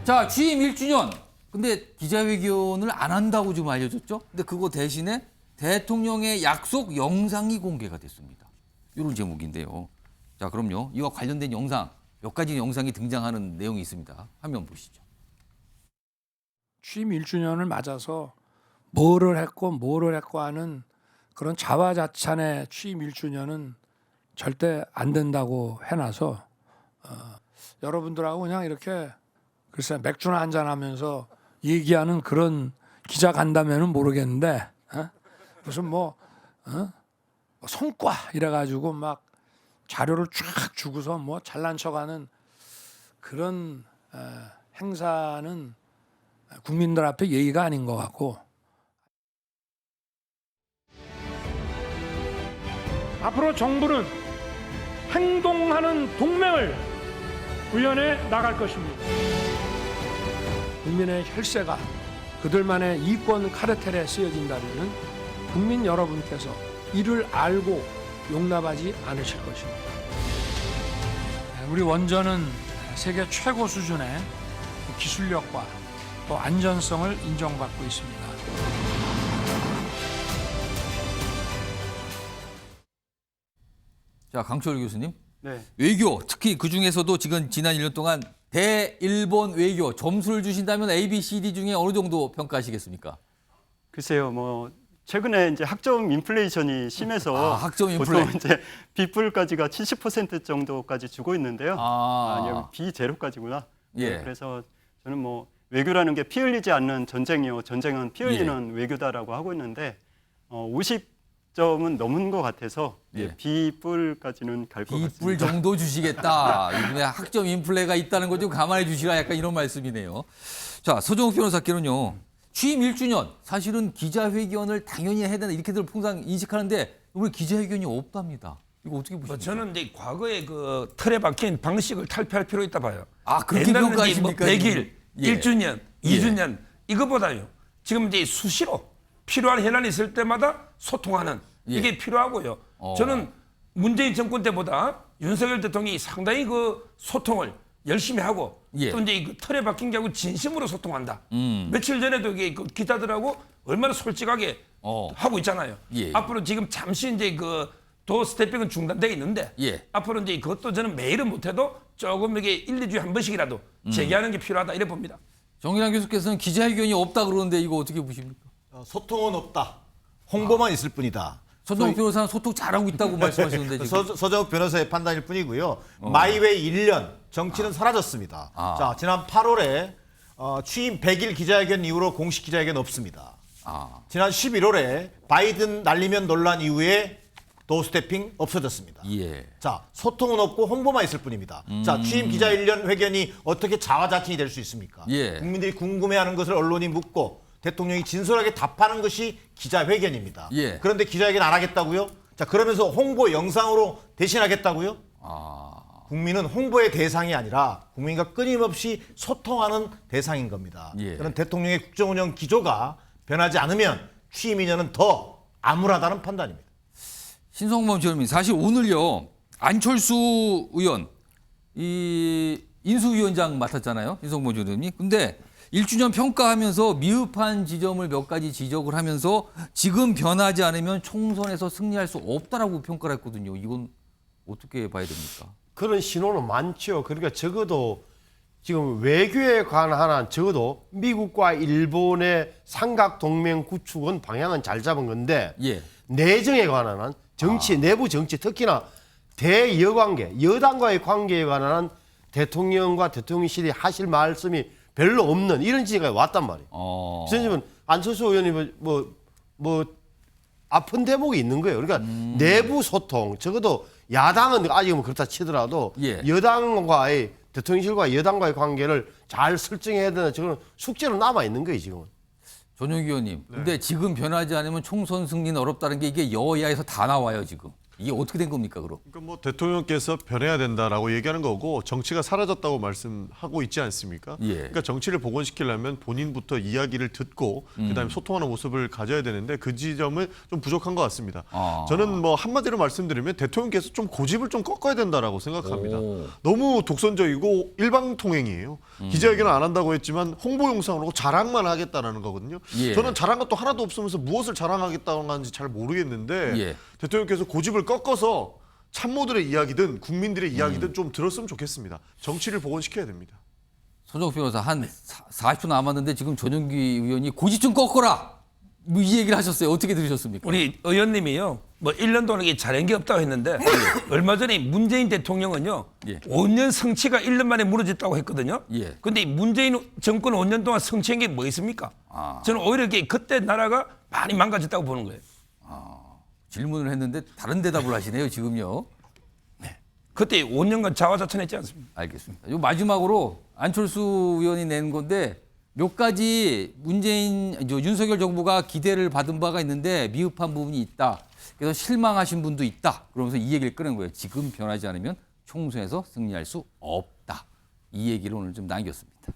자, 취임 1주년. 근데 기자회견을 안 한다고 지금 알려졌죠? 근데 그거 대신에 대통령의 약속 영상이 공개가 됐습니다. 이런 제목인데요. 자, 그럼요. 이와 관련된 영상, 몇 가지 영상이 등장하는 내용이 있습니다. 화면 보시죠. 취임 1주년을 맞아서 뭐를 했고 하는 그런 자화자찬의 취임 1주년은 절대 안 된다고 해놔서 여러분들하고 그냥 이렇게 글쎄 맥주나 한잔하면서 얘기하는 그런 기자 간담회는 모르겠는데 무슨 성과 이래가지고 막 자료를 쫙 주고서 뭐 잘난 척하는 그런 행사는 국민들 앞에 예의가 아닌 것 같고 앞으로 정부는 행동하는 동맹을 구현해 나갈 것입니다. 국민의 혈세가 그들만의 이권 카르텔에 쓰여진다면 국민 여러분께서 이를 알고 용납하지 않으실 것입니다. 우리 원전은 세계 최고 수준의 기술력과 또 안전성을 인정받고 있습니다. 자, 강철 교수님. 네. 외교, 특히 그중에서도 지금 지난 1년 동안 대일본 외교 점수를 주신다면 A, B, C, D 중에 어느 정도 평가하시겠습니까? 글쎄요, 뭐 최근에 이제 학점 인플레이션이 심해서 학점 인플레. 보통 이제 B뿔까지가 70% 정도까지 주고 있는데요. 여기 B0까지구나. 예. 네, 그래서 저는 뭐 외교라는 게 피 흘리지 않는 전쟁이요, 전쟁은 피 흘리는 외교다라고 하고 있는데 50점은 넘은 것 같아서 B뿔까지는 갈 것 같습니다. B뿔 정도 주시겠다. 이번에 학점 인플레가 있다는 거 좀 감안해 주시라 약간 이런 말씀이네요. 자, 서정욱 변호사께는요. 취임 1주년 사실은 기자회견을 당연히 해야 된다 이렇게들 항상 인식하는데 오늘 기자회견이 없답니다. 이거 어떻게 보십니까? 저는 이제 과거의 그 틀에 박힌 방식을 탈피할 필요 있다 봐요. 그렇게 옛날에는 평가하십니까? 100일, 예. 1주년, 예. 2주년 이거보다요. 지금 이제 수시로 필요한 현안이 있을 때마다 소통하는 이게 필요하고요. 저는 문재인 정권 때보다 윤석열 대통령이 상당히 그 소통을 열심히 하고 또 이제 그 틀에 박힌 게 아니고 진심으로 소통한다. 며칠 전에도 이게 그 기자들하고 얼마나 솔직하게 하고 있잖아요. 앞으로 지금 잠시 이제 그 도어 스태핑은 중단돼 있는데 앞으로 이제 그것도 저는 매일은 못해도 조금 이게 1, 2주에 한 번씩이라도 재개하는 게 필요하다 이래 봅니다. 정일환 교수께서는 기자회견이 없다 그러는데 이거 어떻게 보십니까? 소통은 없다. 홍보만 있을 뿐이다. 서정욱 변호사는 소통 잘하고 있다고 말씀하시는데 지금. 서정욱 변호사의 판단일 뿐이고요. 마이웨이 1년 정치는 사라졌습니다. 자, 지난 8월에 취임 100일 기자회견 이후로 공식 기자회견 없습니다. 지난 11월에 바이든 날리면 논란 이후에 도스태핑 없어졌습니다. 자, 소통은 없고 홍보만 있을 뿐입니다. 자, 취임 기자 1년 회견이 어떻게 자화자찬이 될 수 있습니까? 국민들이 궁금해하는 것을 언론이 묻고 대통령이 진솔하게 답하는 것이 기자회견입니다. 그런데 기자회견 안 하겠다고요? 자, 그러면서 홍보 영상으로 대신하겠다고요? 국민은 홍보의 대상이 아니라 국민과 끊임없이 소통하는 대상인 겁니다. 그런 대통령의 국정운영 기조가 변하지 않으면 취임 2년은 더 암울하다는 판단입니다. 신성범 최고위원 사실 오늘요 안철수 의원 이 인수위원장 맡았잖아요. 신성범 최고위원이. 근데 1주년 평가하면서 미흡한 지점을 몇 가지 지적을 하면서 지금 변하지 않으면 총선에서 승리할 수 없다라고 평가를 했거든요. 이건 어떻게 봐야 됩니까? 그런 신호는 많죠. 그러니까 적어도 지금 외교에 관한 한 적어도 미국과 일본의 삼각 동맹 구축은 방향은 잘 잡은 건데 내정에 관한 한 정치, 내부 정치, 특히나 대여관계, 여당과의 관계에 관한 한 대통령과 대통령실이 하실 말씀이 별로 없는 이런 지경에 왔단 말이에요. 그래서 안철수 의원이 뭐 아픈 대목이 있는 거예요. 그러니까 내부 소통, 적어도 야당은 아직은 그렇다 치더라도 여당과의 대통령실과 여당과의 관계를 잘 설정해야 되는 저는 숙제로 남아 있는 거예요, 지금은. 전용기 의원님, 근데 지금 변하지 않으면 총선 승리는 어렵다는 게 이게 여야에서 다 나와요, 지금. 이게 어떻게 된 겁니까, 그럼? 그러니까 뭐 대통령께서 변해야 된다라고 얘기하는 거고 정치가 사라졌다고 말씀하고 있지 않습니까? 예. 그러니까 정치를 복원시키려면 본인부터 이야기를 듣고 그다음에 소통하는 모습을 가져야 되는데 그 지점은 좀 부족한 것 같습니다. 저는 뭐 한마디로 말씀드리면 대통령께서 좀 고집을 좀 꺾어야 된다라고 생각합니다. 오. 너무 독선적이고 일방통행이에요. 기자회견을 안 한다고 했지만 홍보 영상으로 자랑만 하겠다라는 거거든요. 예. 저는 자랑한 것도 하나도 없으면서 무엇을 자랑하겠다는 건지 잘 모르겠는데 예. 대통령께서 고집을 꺾어서 참모들의 이야기든 국민들의 이야기든 좀 들었으면 좋겠습니다. 정치를 복원시켜야 됩니다. 손정욱 변호사 한 40초 남았는데 지금 전용기 의원이 고집 좀 꺾어라. 뭐 이 얘기를 하셨어요. 어떻게 들으셨습니까? 우리 의원님이요. 뭐 1년 동안 이게 잘한 게 없다고 했는데 얼마 전에 문재인 대통령은요. 예. 5년 성취가 1년 만에 무너졌다고 했거든요. 예. 근데 문재인 정권 5년 동안 성취한 게 뭐 있습니까? 저는 오히려 그때 나라가 많이 망가졌다고 보는 거예요. 질문을 했는데 다른 대답을 하시네요, 지금요. 그때 5년간 자화자찬했지 않습니까? 알겠습니다. 요 마지막으로 안철수 의원이 낸 건데 몇 가지 윤석열 정부가 기대를 받은 바가 있는데 미흡한 부분이 있다. 그래서 실망하신 분도 있다. 그러면서 이 얘기를 꺼낸 거예요. 지금 변하지 않으면 총선에서 승리할 수 없다. 이 얘기를 오늘 좀 남겼습니다.